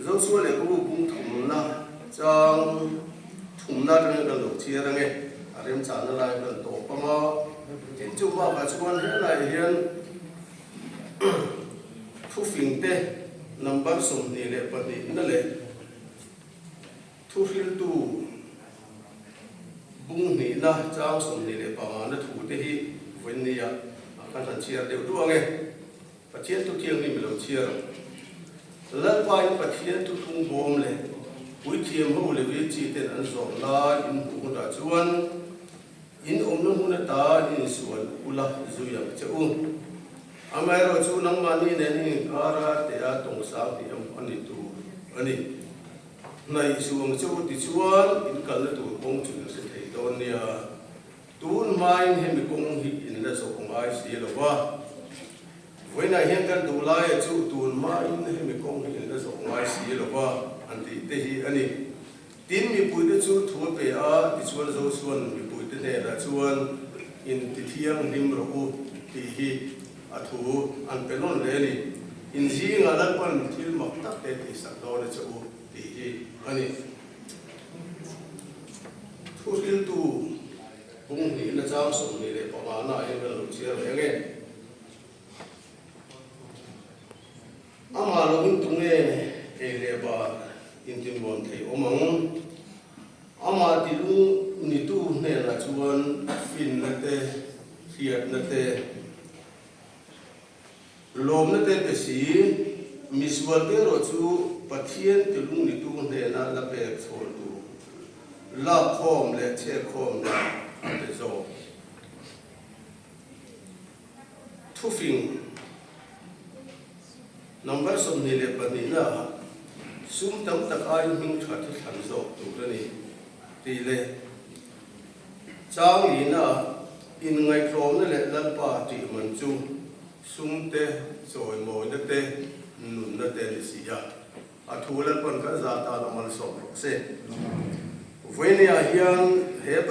dấu số này cũng cũng thủng na trong thủng na trong cái lục chia ra nghe em trả nó lại gần tổ có mà cái chung vào cái chung thế này hiện thu phình tê number sum ni lệ bát ni nó lệ thu phình tu bung ni na trong sum ni lệ bằng nó thu tê hi vấn ni à kan han chia đều đua nghe phát triển tu thiêng ni mình làm chia lần qua những phát triển tu thung bom lệ buổi chiều hôm lễ viết chỉ tên ăn rộn la in hùng đã chuan in nó hùng ta in suan ula zuyang chau amai ro chu nang mani ne ni ara te a tong sang ti am ani tu ani nai suang chau ti chuan in kal tu kong chu se thei don nia tun mai he mi kong hi in la so kong ai si lo wa voi na hian kan tu lai chu tun mai he mi kong hi in la so kong ai si lo wa anti te hi ani tin mi pui te chu thu pe a ti chuan zo chuan mi pui te ne la chuan in ti thiang lim ro u ti hi a thu an pelon le ni in ji nga lan pan thil mak tak te ti sak do na chu ti hi ani thu sil tu bung ni na chang som ni le pa ma na ai ga lu chia le nge ama lo in tung ne e le ba in tin bon thei omang ama ti lu ni tu ne la chuan fin na te fiat na te lawmna te pe si miswal te ro chu pathian ti lu ni tu ne na la pe chhol tu la khom le che khom na te zo thu phing number som ni le pa ni na sum tam tak ai hing tha thi than zo tu ra ni ti le chang ni na in ngai khom na le lan pa ti man chu sum te soi mo na te nun na te ni si ya a thu lan pan ka za ta la man so se voi ne a hian he